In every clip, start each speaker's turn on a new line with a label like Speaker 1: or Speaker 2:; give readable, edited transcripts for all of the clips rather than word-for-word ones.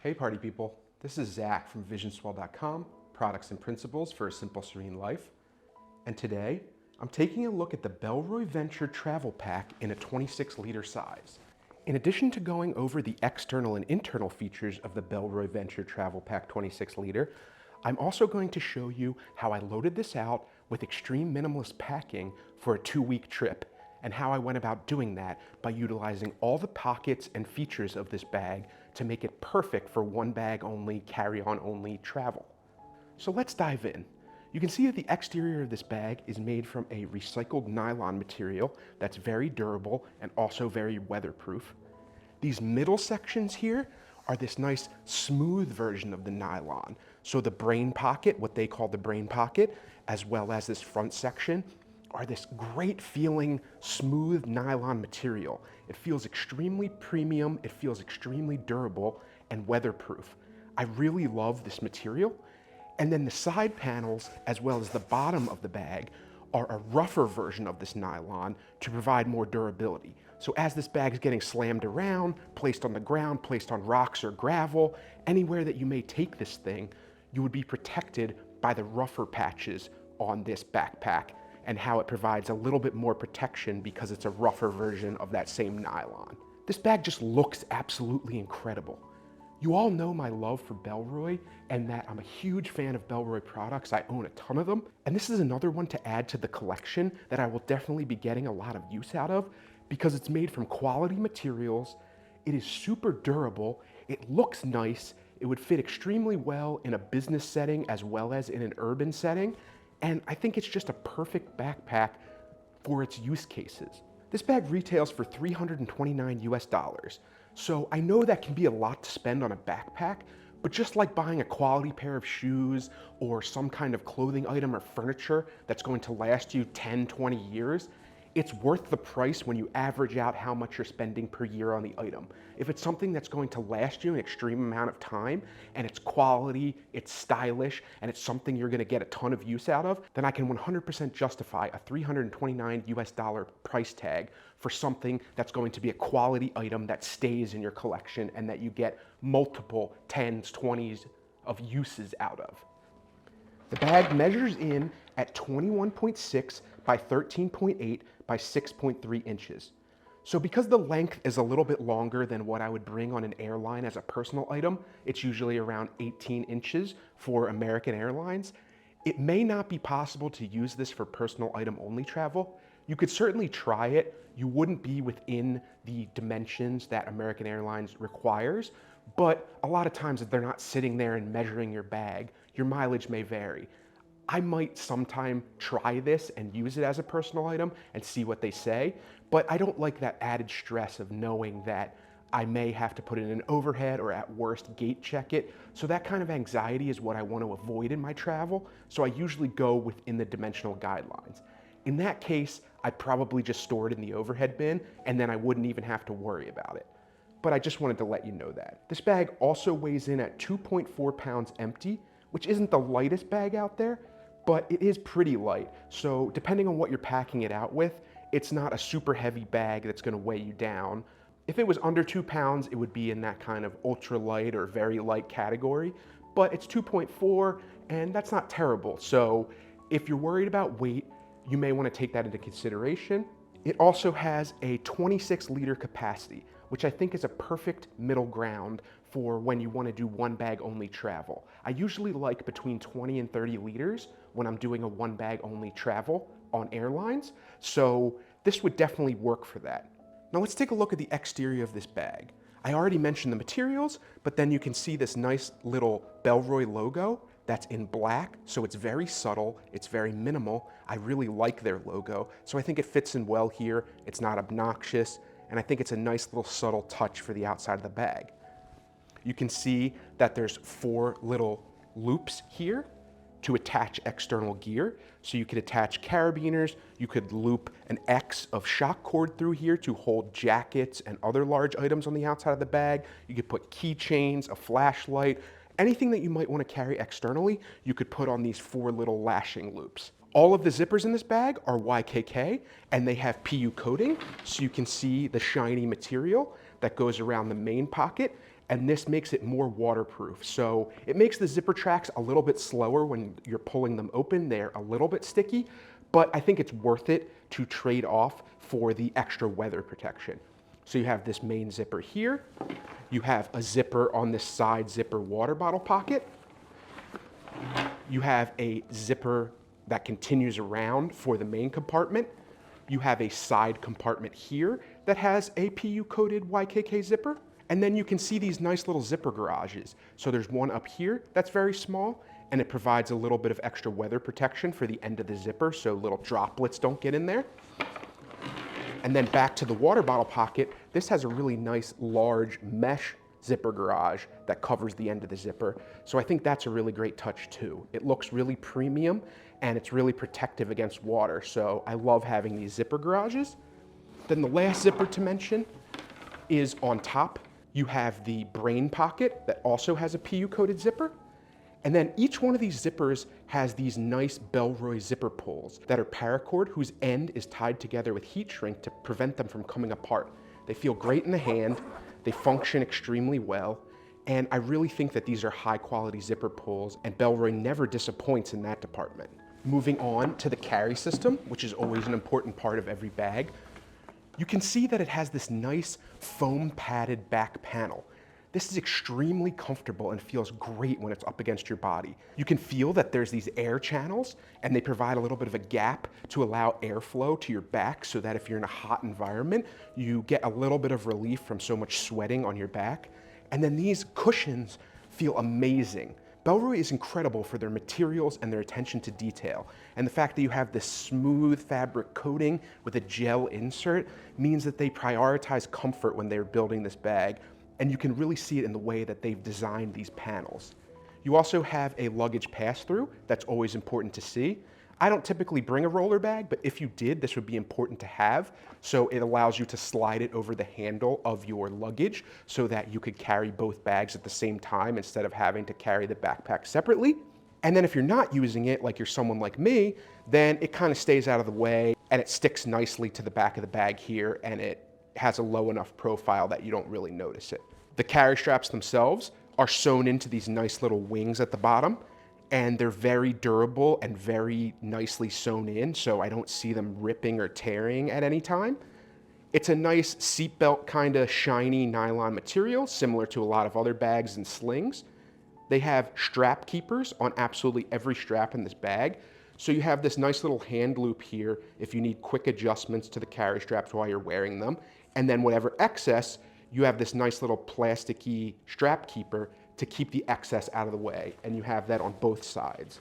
Speaker 1: Hey party people, this is Zach from visionswell.com, products and principles for a simple, serene life. And today, I'm taking a look at the Bellroy Venture Travel Pack in a 26-liter size. In addition to going over the external and internal features of the Bellroy Venture Travel Pack 26-liter, I'm also going to show you how I loaded this out with extreme minimalist packing for a 2-week trip, and how I went about doing that by utilizing all the pockets and features of this bag to make it perfect for one bag only, carry-on only travel. So let's dive in. You can see that the exterior of this bag is made from a recycled nylon material that's very durable and also very weatherproof. These middle sections here are this nice smooth version of the nylon. So the brain pocket, what they call the brain pocket, as well as this front section, are this great feeling smooth nylon material. It feels extremely premium, it feels extremely durable and weatherproof. I really love this material. And then the side panels, as well as the bottom of the bag, are a rougher version of this nylon to provide more durability. So as this bag is getting slammed around, placed on the ground, placed on rocks or gravel, anywhere that you may take this thing, you would be protected by the rougher patches on this backpack, and how it provides a little bit more protection because it's a rougher version of that same nylon. This bag just looks absolutely incredible. You all know my love for Bellroy and that I'm a huge fan of Bellroy products. I own a ton of them. And this is another one to add to the collection that I will definitely be getting a lot of use out of because it's made from quality materials. It is super durable. It looks nice. It would fit extremely well in a business setting as well as in an urban setting. And I think it's just a perfect backpack for its use cases. This bag retails for $329 US. So I know that can be a lot to spend on a backpack, but just like buying a quality pair of shoes or some kind of clothing item or furniture that's going to last you 10, 20 years, it's worth the price when you average out how much you're spending per year on the item. If it's something that's going to last you an extreme amount of time, and it's quality, it's stylish, and it's something you're gonna get a ton of use out of, then I can 100% justify a $329 US price tag for something that's going to be a quality item that stays in your collection and that you get multiple 10s, 20s of uses out of. The bag measures in at 21.6 by 13.8 by 6.3 inches. So because the length is a little bit longer than what I would bring on an airline as a personal item, it's usually around 18 inches for American Airlines, it may not be possible to use this for personal item only travel. You could certainly try it. You wouldn't be within the dimensions that American Airlines requires, but a lot of times if they're not sitting there and measuring your bag, your mileage may vary. I might sometime try this and use it as a personal item and see what they say, but I don't like that added stress of knowing that I may have to put it in an overhead or at worst gate check it. So that kind of anxiety is what I want to avoid in my travel. So I usually go within the dimensional guidelines. In that case, I'd probably just store it in the overhead bin and then I wouldn't even have to worry about it. But I just wanted to let you know that. This bag also weighs in at 2.4 pounds empty, which isn't the lightest bag out there, but it is pretty light. So depending on what you're packing it out with, it's not a super heavy bag that's gonna weigh you down. If it was under 2 pounds, it would be in that kind of ultra light or very light category, but it's 2.4 and that's not terrible. So if you're worried about weight, you may wanna take that into consideration. It also has a 26-liter capacity, which I think is a perfect middle ground for when you want to do one bag only travel. I usually like between 20 and 30 liters when I'm doing a one bag only travel on airlines, so this would definitely work for that. Now let's take a look at the exterior of this bag. I already mentioned the materials, but then you can see this nice little Bellroy logo that's in black, so it's very subtle, it's very minimal. I really like their logo, so I think it fits in well here. It's not obnoxious, and I think it's a nice little subtle touch for the outside of the bag. You can see that there's 4 little loops here to attach external gear. So you could attach carabiners, you could loop an X of shock cord through here to hold jackets and other large items on the outside of the bag. You could put keychains, a flashlight, anything that you might want to carry externally, you could put on these 4 little lashing loops. All of the zippers in this bag are YKK and they have PU coating, so you can see the shiny material that goes around the main pocket. and this makes it more waterproof. So it makes the zipper tracks a little bit slower when you're pulling them open. They're a little bit sticky, but I think it's worth it to trade off for the extra weather protection. So you have this main zipper here. You have a zipper on this side zipper water bottle pocket. You have a zipper that continues around for the main compartment. You have a side compartment here that has a PU-coated YKK zipper. And then you can see these nice little zipper garages. So there's one up here that's very small, and it provides a little bit of extra weather protection for the end of the zipper so little droplets don't get in there. And then back to the water bottle pocket, this has a really nice large mesh zipper garage that covers the end of the zipper. So I think that's a really great touch too. It looks really premium and it's really protective against water. So I love having these zipper garages. Then the last zipper to mention is on top. You have the brain pocket that also has a PU-coated zipper. And then each one of these zippers has these nice Bellroy zipper pulls that are paracord, whose end is tied together with heat shrink to prevent them from coming apart. They feel great in the hand, they function extremely well, and I really think that these are high quality zipper pulls, and Bellroy never disappoints in that department. Moving on to the carry system, which is always an important part of every bag. You can see that it has this nice foam padded back panel. This is extremely comfortable and feels great when it's up against your body. You can feel that there's these air channels and they provide a little bit of a gap to allow airflow to your back so that if you're in a hot environment, you get a little bit of relief from so much sweating on your back. And then these cushions feel amazing. Bellroy is incredible for their materials and their attention to detail. And the fact that you have this smooth fabric coating with a gel insert means that they prioritize comfort when they're building this bag. And you can really see it in the way that they've designed these panels. You also have a luggage pass-through that's always important to see. I don't typically bring a roller bag, but if you did, this would be important to have. So it allows you to slide it over the handle of your luggage so that you could carry both bags at the same time instead of having to carry the backpack separately. And then if you're not using it, like you're someone like me, then it kind of stays out of the way and it sticks nicely to the back of the bag here, and it has a low enough profile that you don't really notice it. The carry straps themselves are sewn into these nice little wings at the bottom, and they're very durable and very nicely sewn in, so I don't see them ripping or tearing at any time. It's a nice seatbelt kind of shiny nylon material, similar to a lot of other bags and slings. They have strap keepers on absolutely every strap in this bag. So you have this nice little hand loop here if you need quick adjustments to the carry straps while you're wearing them. And then whatever excess, you have this nice little plasticky strap keeper to keep the excess out of the way. And you have that on both sides.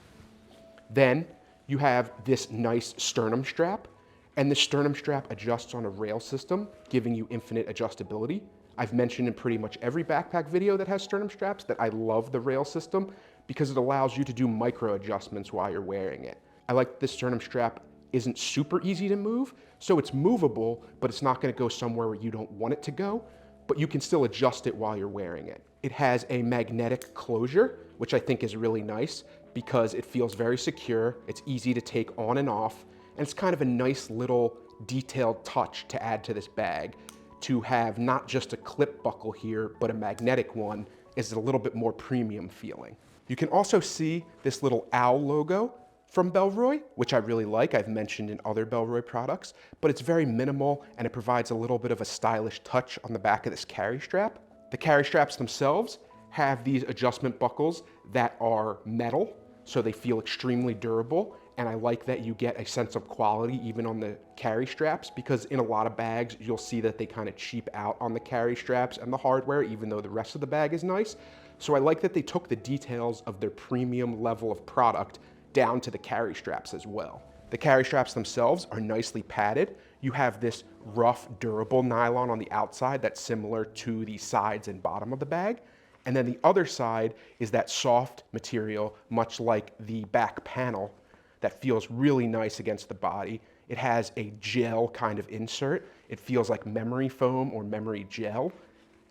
Speaker 1: Then you have this nice sternum strap. And the sternum strap adjusts on a rail system, giving you infinite adjustability. I've mentioned in pretty much every backpack video that has sternum straps that I love the rail system because it allows you to do micro adjustments while you're wearing it. I like that this sternum strap isn't super easy to move, so it's movable, but it's not gonna go somewhere where you don't want it to go, but you can still adjust it while you're wearing it. It has a magnetic closure, which I think is really nice because it feels very secure, it's easy to take on and off, and it's kind of a nice little detailed touch to add to this bag. To have not just a clip buckle here, but a magnetic one is a little bit more premium feeling. You can also see this little owl logo from Bellroy, which I really like. I've mentioned in other Bellroy products, but it's very minimal and it provides a little bit of a stylish touch on the back of this carry strap. The carry straps themselves have these adjustment buckles that are metal, so they feel extremely durable. And I like that you get a sense of quality even on the carry straps, because in a lot of bags, you'll see that they kind of cheap out on the carry straps and the hardware, even though the rest of the bag is nice. So I like that they took the details of their premium level of product down to the carry straps as well. The carry straps themselves are nicely padded. You have this rough, durable nylon on the outside that's similar to the sides and bottom of the bag. And then the other side is that soft material, much like the back panel, that feels really nice against the body. It has a gel kind of insert. It feels like memory foam or memory gel.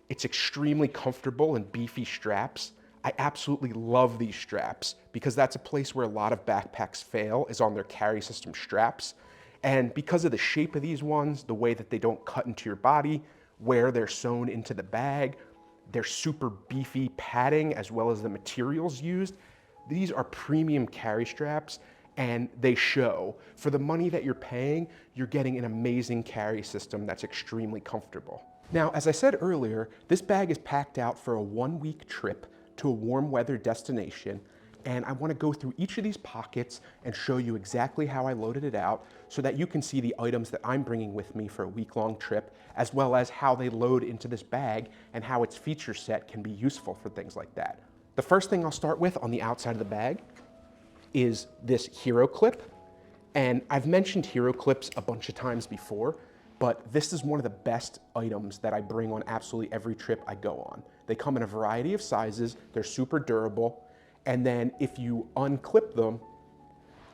Speaker 1: It's extremely comfortable and beefy straps. I absolutely love these straps because that's a place where a lot of backpacks fail, is on their carry system straps. And because of the shape of these ones, the way that they don't cut into your body, where they're sewn into the bag, their super beefy padding, as well as the materials used. These are premium carry straps, and they show. For the money that you're paying, you're getting an amazing carry system that's extremely comfortable. Now, as I said earlier, this bag is packed out for a 1-week trip to a warm weather destination, and I want to go through each of these pockets and show you exactly how I loaded it out so that you can see the items that I'm bringing with me for a week-long trip, as well as how they load into this bag and how its feature set can be useful for things like that. The first thing I'll start with on the outside of the bag is this hero clip. And I've mentioned hero clips a bunch of times before, but this is one of the best items that I bring on absolutely every trip I go on. They come in a variety of sizes, they're super durable, and then if you unclip them,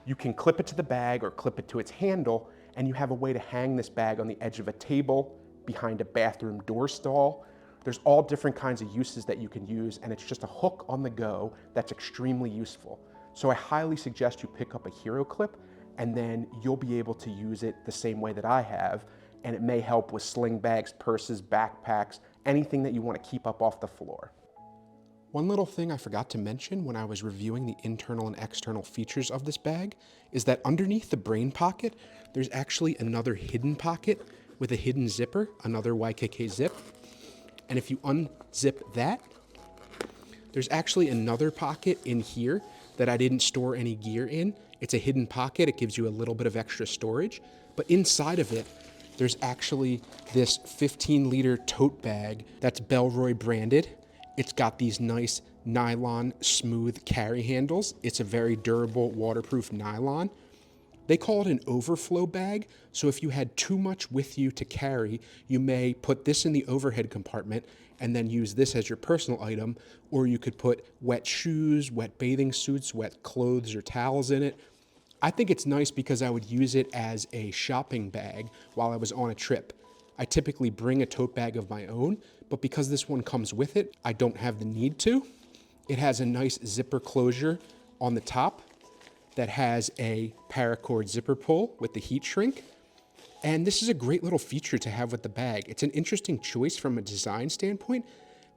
Speaker 1: you can clip it to the bag or clip it to its handle, and you have a way to hang this bag on the edge of a table, behind a bathroom door stall. There's all different kinds of uses that you can use, and it's just a hook on the go that's extremely useful. So I highly suggest you pick up a hero clip, and then you'll be able to use it the same way that I have, and it may help with sling bags, purses, backpacks, anything that you want to keep up off the floor. One little thing I forgot to mention when I was reviewing the internal and external features of this bag is that underneath the brain pocket, there's actually another hidden pocket with a hidden zipper, another YKK zip. And if you unzip that, there's actually another pocket in here that I didn't store any gear in. It's a hidden pocket. It gives you a little bit of extra storage. But inside of it, there's actually this 15-liter tote bag that's Bellroy branded. It's got these nice nylon smooth carry handles. It's a very durable waterproof nylon. They call it an overflow bag, so if you had too much with you to carry, you may put this in the overhead compartment and then use this as your personal item, or you could put wet shoes, wet bathing suits, wet clothes or towels in it. I think it's nice because I would use it as a shopping bag while I was on a trip. I typically bring a tote bag of my own, but because this one comes with it, I don't have the need to. It has a nice zipper closure on the top that has a paracord zipper pull with the heat shrink. And this is a great little feature to have with the bag. It's an interesting choice from a design standpoint,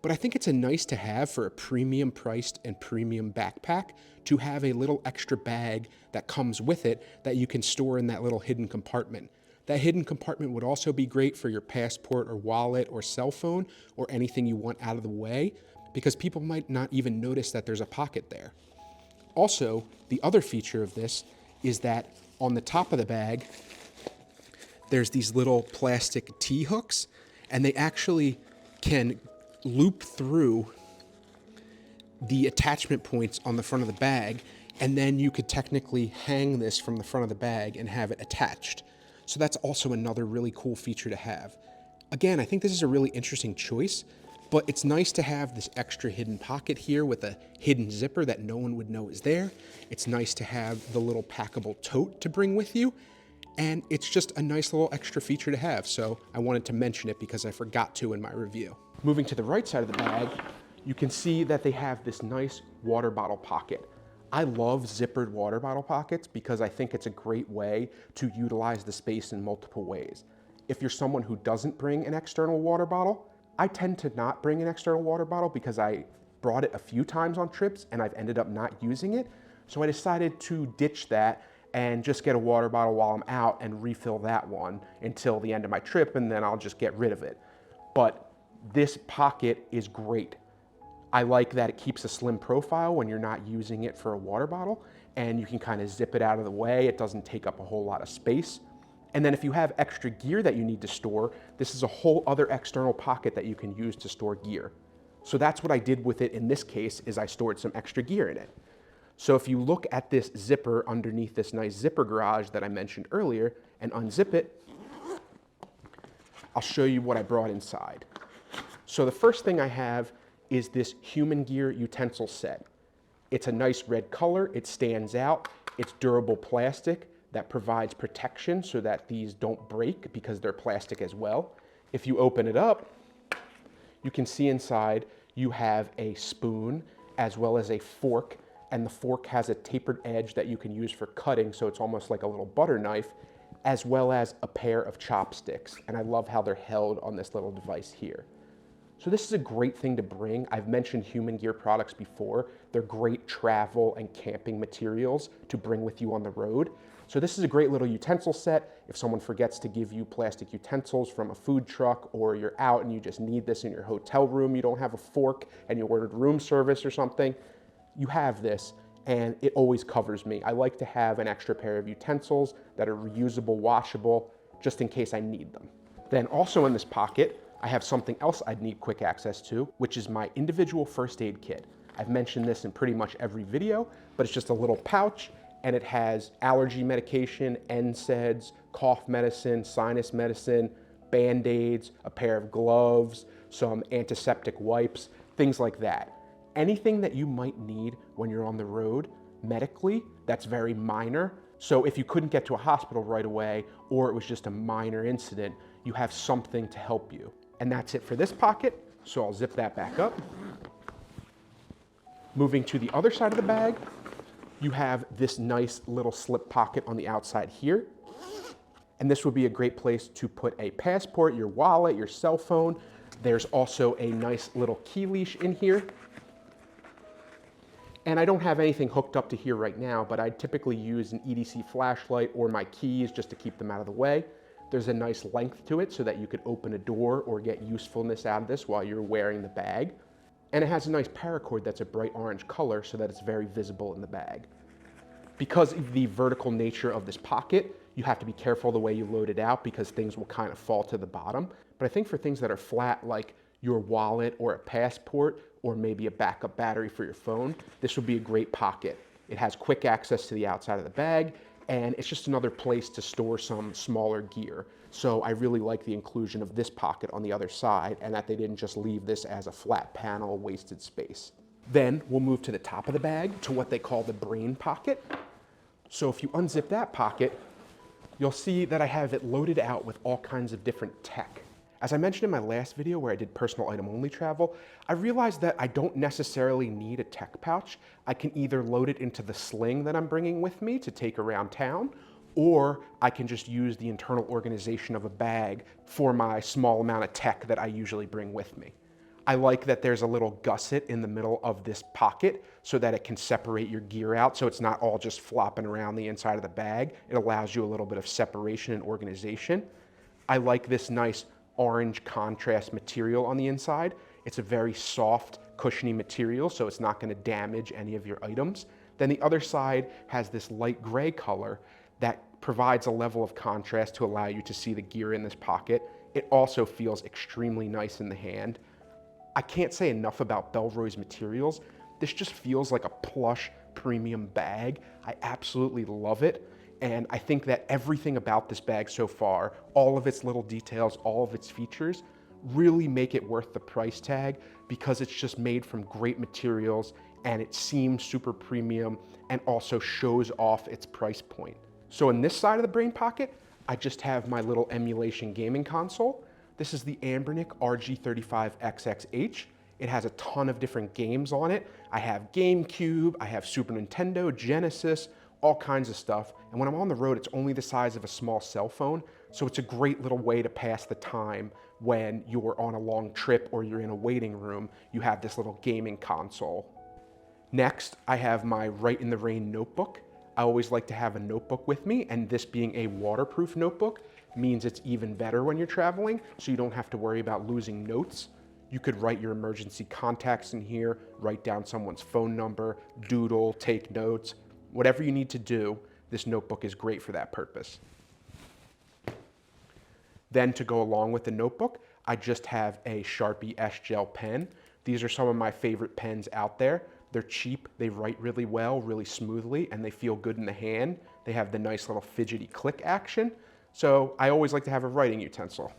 Speaker 1: but I think it's a nice to have for a premium priced and premium backpack to have a little extra bag that comes with it that you can store in that little hidden compartment. That hidden compartment would also be great for your passport or wallet or cell phone or anything you want out of the way, because people might not even notice that there's a pocket there. Also, the other feature of this is that on the top of the bag, there's these little plastic T-hooks, and they actually can loop through the attachment points on the front of the bag, and then you could technically hang this from the front of the bag and have it attached. So that's also another really cool feature to have. Again, I think this is a really interesting choice, but it's nice to have this extra hidden pocket here with a hidden zipper that no one would know is there. It's nice to have the little packable tote to bring with you, and it's just a nice little extra feature to have, so I wanted to mention it because I forgot to in my review. Moving to the right side of the bag, you can see that they have this nice water bottle pocket. I love zippered water bottle pockets because I think it's a great way to utilize the space in multiple ways. If you're someone who doesn't bring an external water bottle, I tend to not bring an external water bottle because I brought it a few times on trips and I've ended up not using it. So I decided to ditch that and just get a water bottle while I'm out and refill that one until the end of my trip, and then I'll just get rid of it. But this pocket is great. I like that it keeps a slim profile when you're not using it for a water bottle, and you can kind of zip it out of the way. It doesn't take up a whole lot of space. And then if you have extra gear that you need to store, this is a whole other external pocket that you can use to store gear. So that's what I did with it in this case, is I stored some extra gear in it. So if you look at this zipper underneath this nice zipper garage that I mentioned earlier and unzip it, I'll show you what I brought inside. So the first thing I have is this human gear utensil set. It's a nice red color, it stands out, it's durable plastic that provides protection so that these don't break because they're plastic as well. If you open it up, you can see inside you have a spoon as well as a fork, and the fork has a tapered edge that you can use for cutting, so it's almost like a little butter knife, as well as a pair of chopsticks. And I love how they're held on this little device here. So this is a great thing to bring. I've mentioned Human Gear products before. They're great travel and camping materials to bring with you on the road. So this is a great little utensil set. If someone forgets to give you plastic utensils from a food truck, or you're out and you just need this in your hotel room, you don't have a fork and you ordered room service or something, you have this and it always covers me. I like to have an extra pair of utensils that are reusable, washable, just in case I need them. Then also in this pocket, I have something else I'd need quick access to, which is my individual first aid kit. I've mentioned this in pretty much every video, but it's just a little pouch and it has allergy medication, NSAIDs, cough medicine, sinus medicine, Band-Aids, a pair of gloves, some antiseptic wipes, things like that. Anything that you might need when you're on the road medically, that's very minor. So if you couldn't get to a hospital right away, or it was just a minor incident, you have something to help you. And that's it for this pocket, so I'll zip that back up. Moving to the other side of the bag, you have this nice little slip pocket on the outside here. And this would be a great place to put a passport, your wallet, your cell phone. There's also a nice little key leash in here. And I don't have anything hooked up to here right now, but I typically use an EDC flashlight or my keys just to keep them out of the way. There's a nice length to it so that you could open a door or get usefulness out of this while you're wearing the bag. And it has a nice paracord that's a bright orange color so that it's very visible in the bag. Because of the vertical nature of this pocket, you have to be careful the way you load it out because things will kind of fall to the bottom. But I think for things that are flat, like your wallet or a passport, or maybe a backup battery for your phone, this would be a great pocket. It has quick access to the outside of the bag, and it's just another place to store some smaller gear. So I really like the inclusion of this pocket on the other side, and that they didn't just leave this as a flat panel, wasted space. Then we'll move to the top of the bag to what they call the brain pocket. So if you unzip that pocket, you'll see that I have it loaded out with all kinds of different tech. As I mentioned in my last video where I did personal item only travel, I realized that I don't necessarily need a tech pouch. I can either load it into the sling that I'm bringing with me to take around town, or I can just use the internal organization of a bag for my small amount of tech that I usually bring with me. I like that there's a little gusset in the middle of this pocket so that it can separate your gear out so it's not all just flopping around the inside of the bag. It allows you a little bit of separation and organization. I like this nice orange contrast material on the inside. It's a very soft, cushiony material, so it's not going to damage any of your items. Then the other side has this light gray color that provides a level of contrast to allow you to see the gear in this pocket. It also feels extremely nice in the hand. I can't say enough about Bellroy's materials. This just feels like a plush premium bag. I absolutely love it. And I think that everything about this bag so far, all of its little details, all of its features, really make it worth the price tag because it's just made from great materials and it seems super premium and also shows off its price point. So in this side of the brain pocket, I just have my little emulation gaming console. This is the Anbernic RG35XXH. It has a ton of different games on it. I have GameCube, I have Super Nintendo, Genesis, all kinds of stuff. And when I'm on the road, it's only the size of a small cell phone. So it's a great little way to pass the time when you're on a long trip or you're in a waiting room. You have this little gaming console. Next, I have my Write in the Rain notebook. I always like to have a notebook with me, and this being a waterproof notebook means it's even better when you're traveling, so you don't have to worry about losing notes. You could write your emergency contacts in here, write down someone's phone number, doodle, take notes. Whatever you need to do, this notebook is great for that purpose. Then to go along with the notebook, I just have a Sharpie S-Gel pen. These are some of my favorite pens out there. They're cheap, they write really well, really smoothly, and they feel good in the hand. They have the nice little fidgety click action. So I always like to have a writing utensil.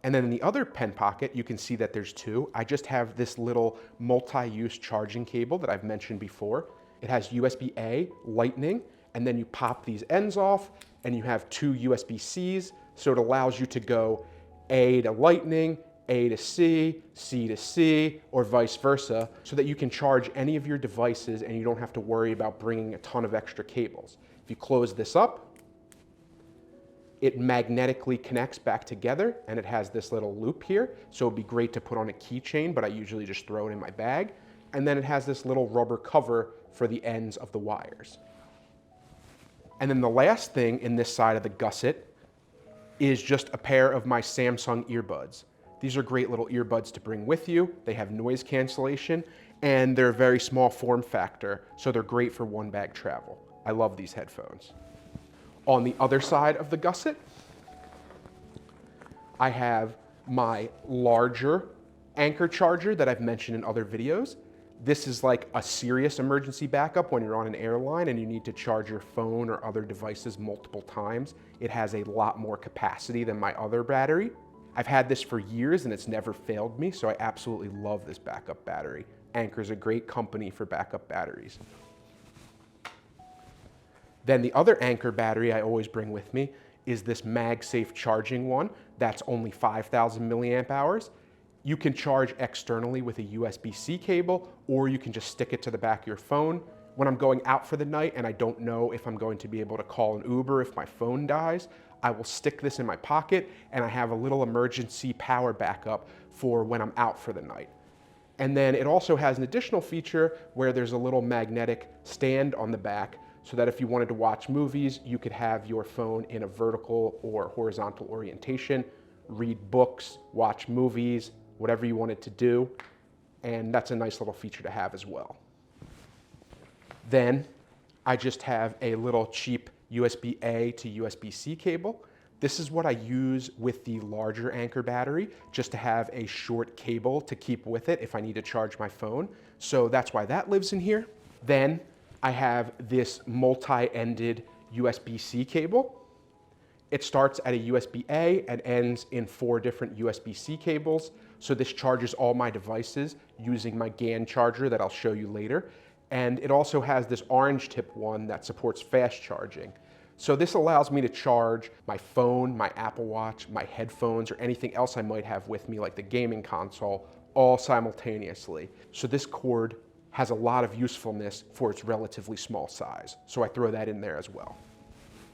Speaker 1: And then in the other pen pocket, you can see that there's two. I just have this little multi-use charging cable that I've mentioned before. It has USB-A, Lightning, and then you pop these ends off and you have two USB-Cs. So it allows you to go A to Lightning, A to C, C to C, or vice versa, so that you can charge any of your devices and you don't have to worry about bringing a ton of extra cables. If you close this up, It magnetically connects back together, and it has this little loop here. So it'd be great to put on a keychain, but I usually just throw it in my bag. And then it has this little rubber cover for the ends of the wires. And then the last thing in this side of the gusset is just a pair of my Samsung earbuds. These are great little earbuds to bring with you. They have noise cancellation, and they're a very small form factor, so they're great for one bag travel. I love these headphones. On the other side of the gusset, I have my larger Anker charger that I've mentioned in other videos. This is like a serious emergency backup when you're on an airline and you need to charge your phone or other devices multiple times. It has a lot more capacity than my other battery. I've had this for years and it's never failed me, so I absolutely love this backup battery. Anker's a great company for backup batteries. Then the other Anker battery I always bring with me is this MagSafe charging one. That's only 5,000 milliamp hours. You can charge externally with a USB-C cable, or you can just stick it to the back of your phone. When I'm going out for the night and I don't know if I'm going to be able to call an Uber if my phone dies, I will stick this in my pocket and I have a little emergency power backup for when I'm out for the night. And then it also has an additional feature where there's a little magnetic stand on the back so that if you wanted to watch movies, you could have your phone in a vertical or horizontal orientation, read books, watch movies, whatever you wanted to do. And that's a nice little feature to have as well. Then I just have a little cheap USB-A to USB-C cable. This is what I use with the larger Anker battery, just to have a short cable to keep with it if I need to charge my phone. So that's why that lives in here. Then I have this multi-ended USB-C cable. It starts at a USB-A and ends in 4 different USB-C cables. So this charges all my devices using my GAN charger that I'll show you later. And it also has this orange tip one that supports fast charging. So this allows me to charge my phone, my Apple Watch, my headphones, or anything else I might have with me, like the gaming console, all simultaneously. So this cord has a lot of usefulness for its relatively small size. So I throw that in there as well.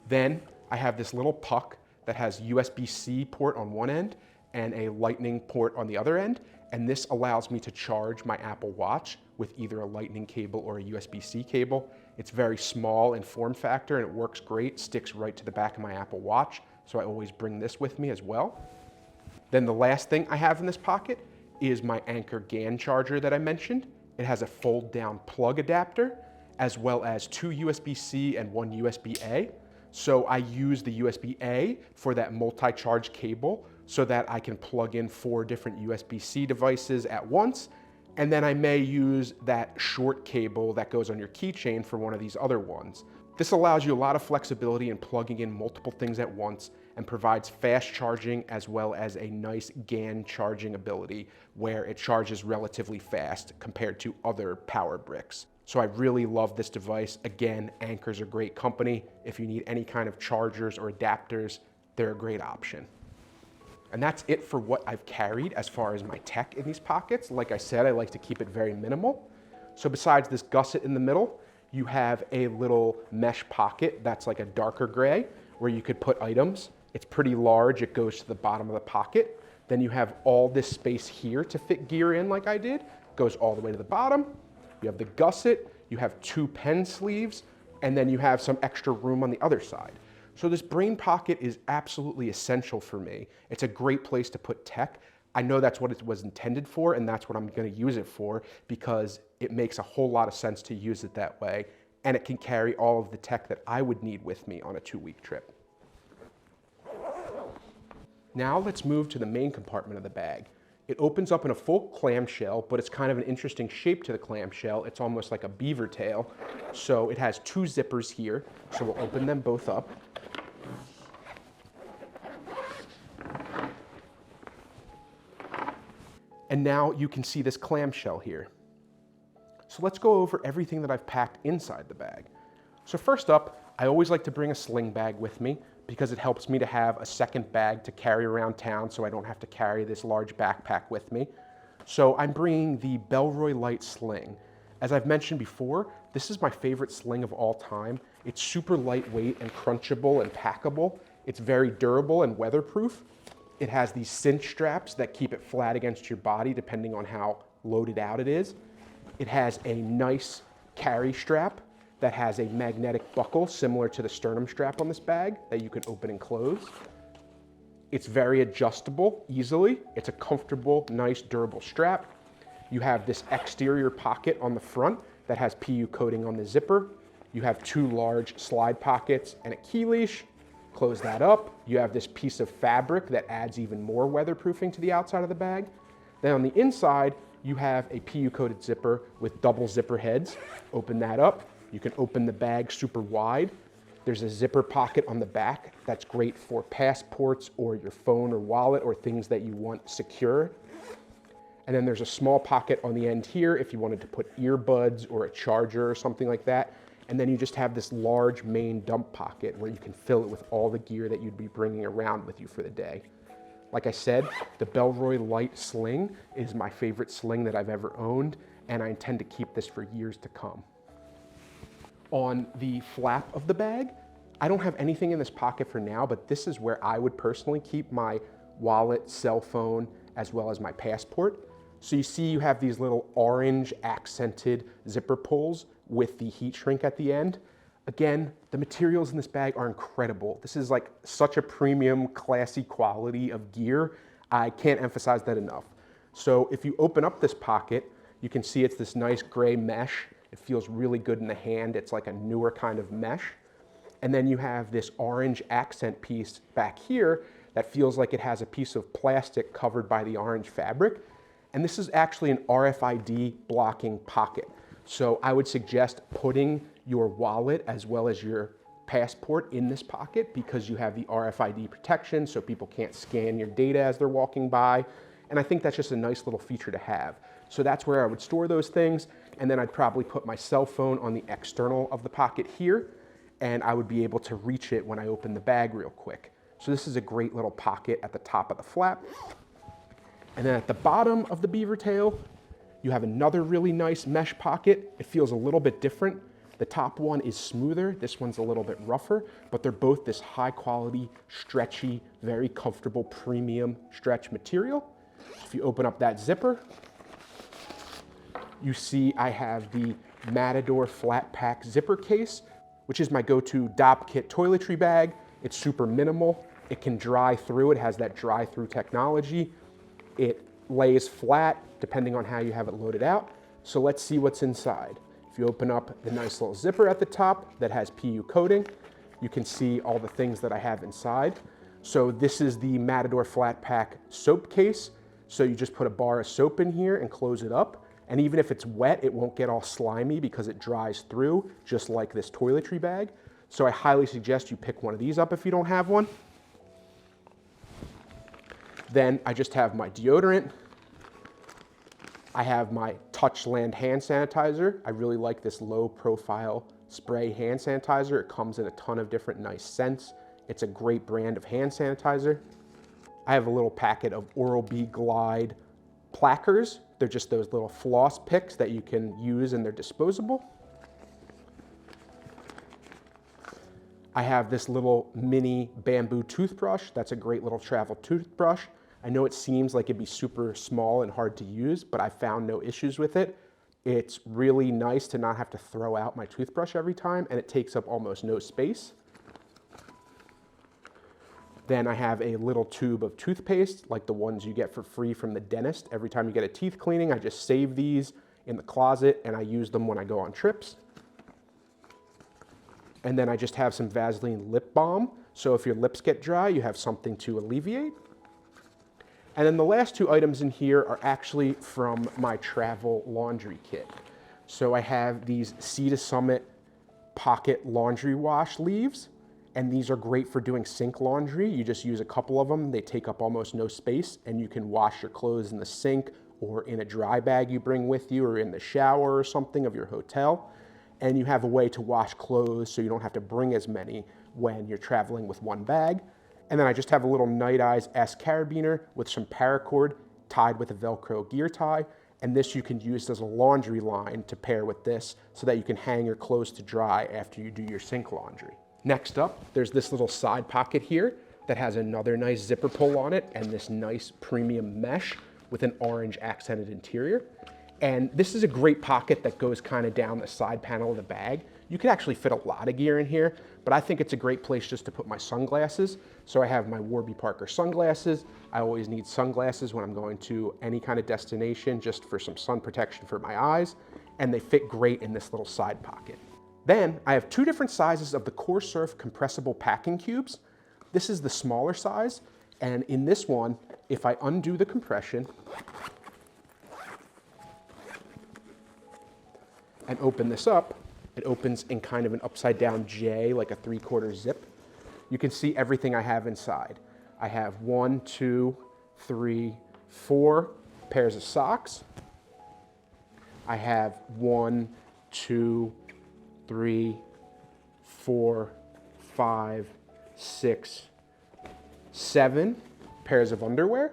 Speaker 1: Then I have this little puck that has USB-C port on one end and a lightning port on the other end. And this allows me to charge my Apple Watch with either a lightning cable or a USB-C cable. It's very small in form factor and it works great, sticks right to the back of my Apple Watch. So I always bring this with me as well. Then the last thing I have in this pocket is my Anker GAN charger that I mentioned. It has a fold down plug adapter, as well as 2 USB-C and 1 USB-A. So I use the USB-A for that multi-charge cable so that I can plug in 4 different USB-C devices at once. And then I may use that short cable that goes on your keychain for one of these other ones. This allows you a lot of flexibility in plugging in multiple things at once and provides fast charging as well as a nice GAN charging ability where it charges relatively fast compared to other power bricks. So I really love this device. Again, Anker's a great company. If you need any kind of chargers or adapters, they're a great option. And that's it for what I've carried as far as my tech in these pockets. Like I said, I like to keep it very minimal. So besides this gusset in the middle, you have a little mesh pocket that's like a darker gray where you could put items. It's pretty large, it goes to the bottom of the pocket. Then you have all this space here to fit gear in like I did, goes all the way to the bottom. You have the gusset, you have 2 pen sleeves, and then you have some extra room on the other side. So this brain pocket is absolutely essential for me. It's a great place to put tech. I know that's what it was intended for, and that's what I'm gonna use it for because it makes a whole lot of sense to use it that way, and it can carry all of the tech that I would need with me on a 2-week trip. Now let's move to the main compartment of the bag. It opens up in a full clamshell, but it's kind of an interesting shape to the clamshell. It's almost like a beaver tail. So it has 2 zippers here, so we'll open them both up. And now you can see this clamshell here. So let's go over everything that I've packed inside the bag. So first up, I always like to bring a sling bag with me because it helps me to have a second bag to carry around town so I don't have to carry this large backpack with me. So I'm bringing the Bellroy Light Sling. As I've mentioned before, this is my favorite sling of all time. It's super lightweight and crunchable and packable, It's very durable and weatherproof. It has these cinch straps that keep it flat against your body depending on how loaded out it is. It has a nice carry strap that has a magnetic buckle similar to the sternum strap on this bag that you can open and close. It's very adjustable easily. It's a comfortable, nice, durable strap. You have this exterior pocket on the front that has PU coating on the zipper. You have 2 large slide pockets and a key leash. Close that up. You have this piece of fabric that adds even more weatherproofing to the outside of the bag. Then on the inside, you have a PU coated zipper with double zipper heads. Open that up. You can open the bag super wide. There's a zipper pocket on the back that's great for passports or your phone or wallet or things that you want secure. And then there's a small pocket on the end here if you wanted to put earbuds or a charger or something like that. And then you just have this large main dump pocket where you can fill it with all the gear that you'd be bringing around with you for the day. Like I said, the Bellroy Light Sling is my favorite sling that I've ever owned, and I intend to keep this for years to come. On the flap of the bag, I don't have anything in this pocket for now, but this is where I would personally keep my wallet, cell phone, as well as my passport. So you see you have these little orange accented zipper pulls with the heat shrink at the end. Again, the materials in this bag are incredible. This is like such a premium, classy quality of gear. I can't emphasize that enough. So if you open up this pocket, you can see it's this nice gray mesh. It feels really good in the hand. It's like a newer kind of mesh. And then you have this orange accent piece back here that feels like it has a piece of plastic covered by the orange fabric. And this is actually an RFID blocking pocket. So I would suggest putting your wallet as well as your passport in this pocket because you have the RFID protection so people can't scan your data as they're walking by. And I think that's just a nice little feature to have. So that's where I would store those things. And then I'd probably put my cell phone on the external of the pocket here, and I would be able to reach it when I open the bag real quick. So this is a great little pocket at the top of the flap. And then at the bottom of the beaver tail, you have another really nice mesh pocket. It feels a little bit different. The top one is smoother. This one's a little bit rougher, but they're both this high quality, stretchy, very comfortable premium stretch material. If you open up that zipper, you see I have the Matador flat pack zipper case, which is my go-to DOP kit toiletry bag. It's super minimal. It can dry through. It has that dry through technology. It lays flat depending on how you have it loaded out. So let's see what's inside. If you open up the nice little zipper at the top that has PU coating, you can see all the things that I have inside. So this is the Matador flat pack soap case. So you just put a bar of soap in here and close it up. And even if it's wet, it won't get all slimy because it dries through, just like this toiletry bag. So I highly suggest you pick one of these up if you don't have one. Then I just have my deodorant. I have my Touchland hand sanitizer. I really like this low profile spray hand sanitizer. It comes in a ton of different nice scents. It's a great brand of hand sanitizer. I have a little packet of Oral-B Glide Plackers. They're just those little floss picks that you can use and they're disposable. I have this little mini bamboo toothbrush. That's a great little travel toothbrush. I know it seems like it'd be super small and hard to use, but I found no issues with it. It's really nice to not have to throw out my toothbrush every time, and it takes up almost no space. Then I have a little tube of toothpaste, like the ones you get for free from the dentist. Every time you get a teeth cleaning, I just save these in the closet and I use them when I go on trips. And then I just have some Vaseline lip balm. So if your lips get dry, you have something to alleviate. And then the last 2 items in here are actually from my travel laundry kit. So I have these Sea to Summit pocket laundry wash leaves. And these are great for doing sink laundry. You just use a couple of them. They take up almost no space and you can wash your clothes in the sink or in a dry bag you bring with you or in the shower or something of your hotel. And you have a way to wash clothes so you don't have to bring as many when you're traveling with one bag. And then I just have a little Night Eyes S carabiner with some paracord tied with a Velcro gear tie. And this you can use as a laundry line to pair with this so that you can hang your clothes to dry after you do your sink laundry. Next up, there's this little side pocket here that has another nice zipper pull on it and this nice premium mesh with an orange accented interior. And this is a great pocket that goes kind of down the side panel of the bag. You could actually fit a lot of gear in here, but I think it's a great place just to put my sunglasses. So I have my Warby Parker sunglasses. I always need sunglasses when I'm going to any kind of destination just for some sun protection for my eyes, and they fit great in this little side pocket. Then I have two different sizes of the CoreSurf compressible packing cubes. This is the smaller size, and in this one, if I undo the compression and open this up, it opens in kind of an upside down J, like a 3/4 zip. You can see everything I have inside. I have 1, 2, 3, 4 pairs of socks. I have 1, 2, 3, 4, 5, 6, 7 pairs of underwear.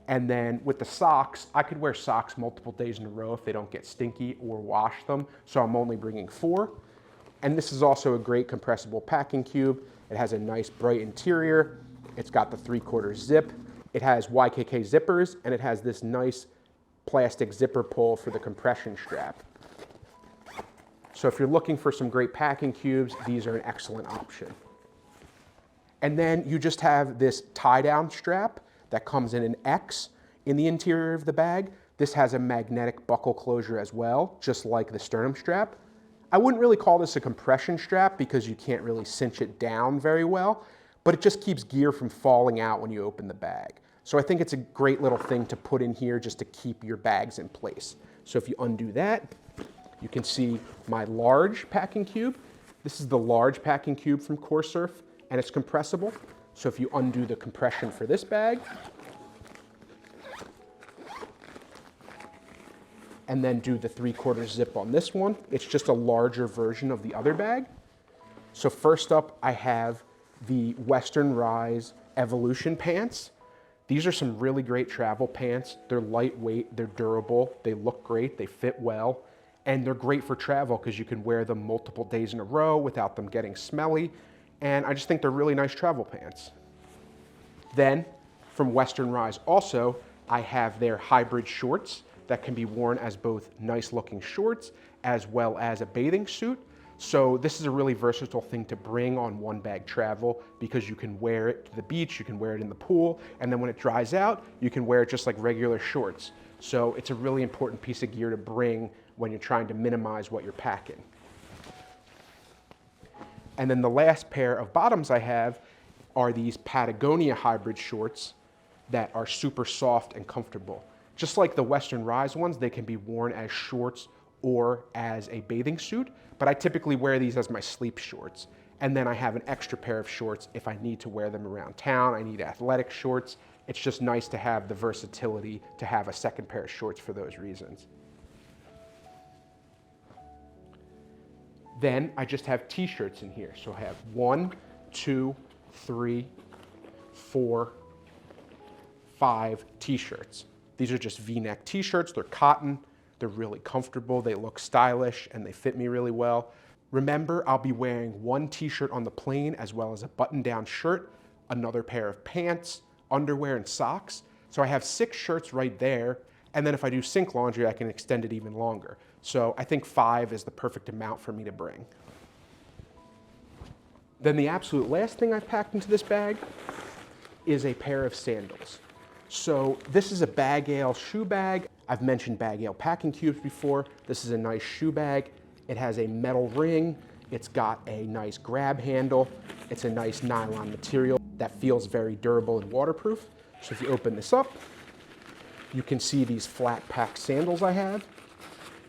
Speaker 1: And then with the socks, I could wear socks multiple days in a row if they don't get stinky or wash them. So I'm only bringing 4. And this is also a great compressible packing cube. It has a nice bright interior. It's got the 3/4 zip. It has YKK zippers, and it has this nice plastic zipper pull for the compression strap. So if you're looking for some great packing cubes, these are an excellent option. And then you just have this tie-down strap that comes in an X in the interior of the bag. This has a magnetic buckle closure as well, just like the sternum strap. I wouldn't really call this a compression strap because you can't really cinch it down very well, but it just keeps gear from falling out when you open the bag. So I think it's a great little thing to put in here just to keep your bags in place. So if you undo that, you can see my large packing cube. This is the large packing cube from CoreSurf, and it's compressible. So if you undo the compression for this bag, and then do the 3/4 zip on this one, it's just a larger version of the other bag. So first up, I have the Western Rise Evolution pants. These are some really great travel pants. They're lightweight, they're durable, they look great, they fit well, and they're great for travel because you can wear them multiple days in a row without them getting smelly. And I just think they're really nice travel pants. Then from Western Rise also, I have their hybrid shorts that can be worn as both nice looking shorts as well as a bathing suit. So this is a really versatile thing to bring on one bag travel because you can wear it to the beach, you can wear it in the pool, and then when it dries out, you can wear it just like regular shorts. So it's a really important piece of gear to bring when you're trying to minimize what you're packing. And then the last pair of bottoms I have are these Patagonia hybrid shorts that are super soft and comfortable. Just like the Western Rise ones, they can be worn as shorts or as a bathing suit, but I typically wear these as my sleep shorts. And then I have an extra pair of shorts if I need to wear them around town. I need athletic shorts. It's just nice to have the versatility to have a second pair of shorts for those reasons. Then I just have t-shirts in here. So I have 1, 2, 3, 4, 5 t-shirts. These are just V-neck t-shirts. They're cotton. They're really comfortable. They look stylish and they fit me really well. Remember, I'll be wearing 1 t-shirt on the plane as well as a button-down shirt, another pair of pants, underwear, and socks. So I have 6 shirts right there. And then if I do sink laundry, I can extend it even longer. So I think 5 is the perfect amount for me to bring. Then the absolute last thing I've packed into this bag is a pair of sandals. So this is a Bag-Ale shoe bag. I've mentioned Bag-Ale packing cubes before. This is a nice shoe bag. It has a metal ring. It's got a nice grab handle. It's a nice nylon material that feels very durable and waterproof. So if you open this up, you can see these flat pack sandals I have.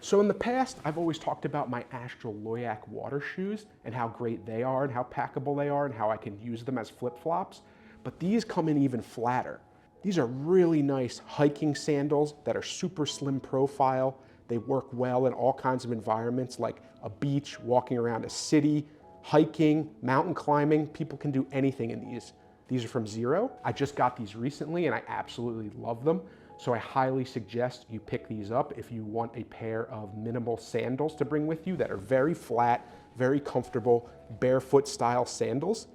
Speaker 1: So in the past, I've always talked about my Astral Loyac water shoes and how great they are and how packable they are and how I can use them as flip-flops. But these come in even flatter. These are really nice hiking sandals that are super slim profile. They work well in all kinds of environments like a beach, walking around a city, hiking, mountain climbing. People can do anything in these. These are from Zero. I just got these recently and I absolutely love them. So I highly suggest you pick these up if you want a pair of minimal sandals to bring with you that are very flat, very comfortable, barefoot style sandals.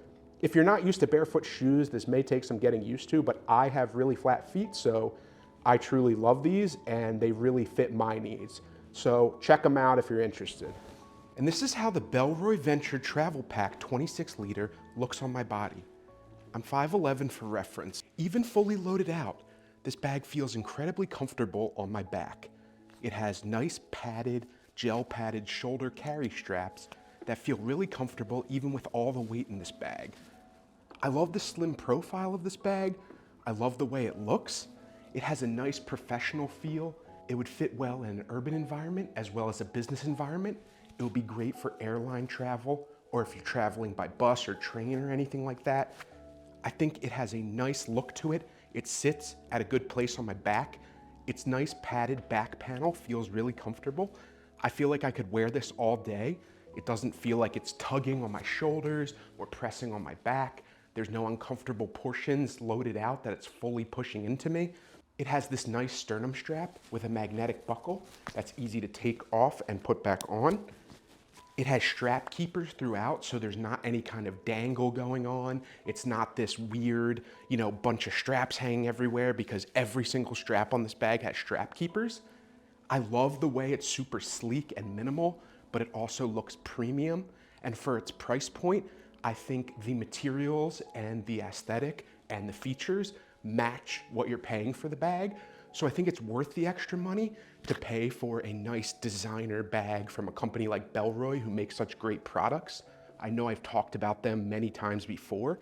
Speaker 1: If you're not used to barefoot shoes, this may take some getting used to, but I have really flat feet, so I truly love these and they really fit my needs. So check them out if you're interested. And this is how the Bellroy Venture Travel Pack 26 liter looks on my body. I'm 5'11" for reference. Even fully loaded out, this bag feels incredibly comfortable on my back. It has nice padded, gel padded shoulder carry straps that feel really comfortable even with all the weight in this bag. I love the slim profile of this bag. I love the way it looks. It has a nice professional feel. It would fit well in an urban environment as well as a business environment. It would be great for airline travel or if you're traveling by bus or train or anything like that. I think it has a nice look to it. It sits at a good place on my back. Its nice padded back panel feels really comfortable. I feel like I could wear this all day. It doesn't feel like it's tugging on my shoulders or pressing on my back. There's no uncomfortable portions loaded out that it's fully pushing into me. It has this nice sternum strap with a magnetic buckle that's easy to take off and put back on. It has strap keepers throughout, so there's not any kind of dangle going on. It's not this weird, bunch of straps hanging everywhere because every single strap on this bag has strap keepers. I love the way it's super sleek and minimal, but it also looks premium. And for its price point, I think the materials and the aesthetic and the features match what you're paying for the bag. So I think it's worth the extra money to pay for a nice designer bag from a company like Bellroy who makes such great products. I know I've talked about them many times before,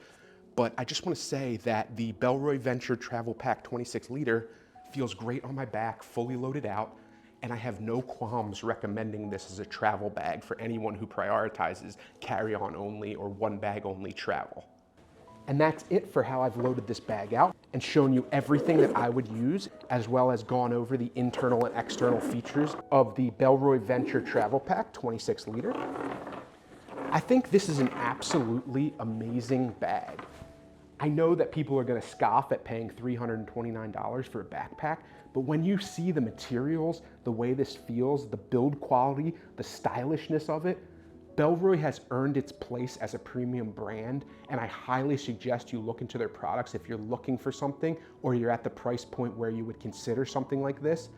Speaker 1: but I just want to say that the Bellroy Venture Travel Pack 26 liter feels great on my back, fully loaded out, and I have no qualms recommending this as a travel bag for anyone who prioritizes carry-on only or one bag only travel. And that's it for how I've loaded this bag out and shown you everything that I would use, as well as gone over the internal and external features of the Bellroy Venture Travel Pack 26 liter. I think this is an absolutely amazing bag. I know that people are gonna scoff at paying $329 for a backpack, but when you see the materials, the way this feels, the build quality, the stylishness of it, Bellroy has earned its place as a premium brand, and I highly suggest you look into their products if you're looking for something or you're at the price point where you would consider something like this.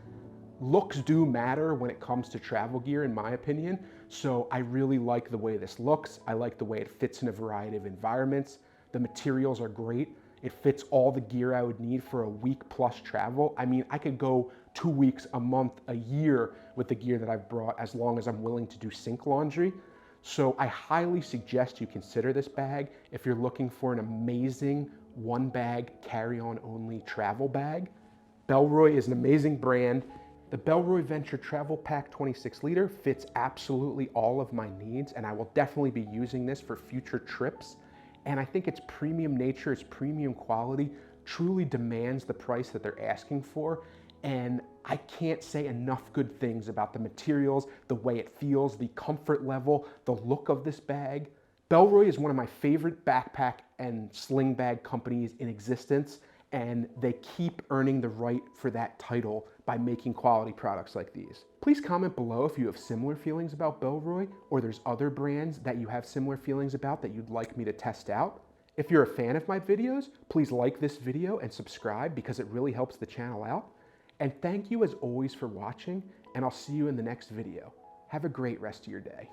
Speaker 1: Looks do matter when it comes to travel gear, in my opinion, so I really like the way this looks. I like the way it fits in a variety of environments. The materials are great. It fits all the gear I would need for a week plus travel. I mean, I could go 2 weeks, a month, a year with the gear that I've brought as long as I'm willing to do sink laundry. So I highly suggest you consider this bag if you're looking for an amazing one bag carry-on only travel bag. Bellroy is an amazing brand. The Bellroy Venture Travel Pack 26 liter fits absolutely all of my needs, and I will definitely be using this for future trips. And I think its premium nature, its premium quality truly demands the price that they're asking for. And I can't say enough good things about the materials, the way it feels, the comfort level, the look of this bag. Bellroy is one of my favorite backpack and sling bag companies in existence, and they keep earning the right for that title by making quality products like these. Please comment below if you have similar feelings about Bellroy, or there's other brands that you have similar feelings about that you'd like me to test out. If you're a fan of my videos, please like this video and subscribe because it really helps the channel out. And thank you as always for watching, and I'll see you in the next video. Have a great rest of your day.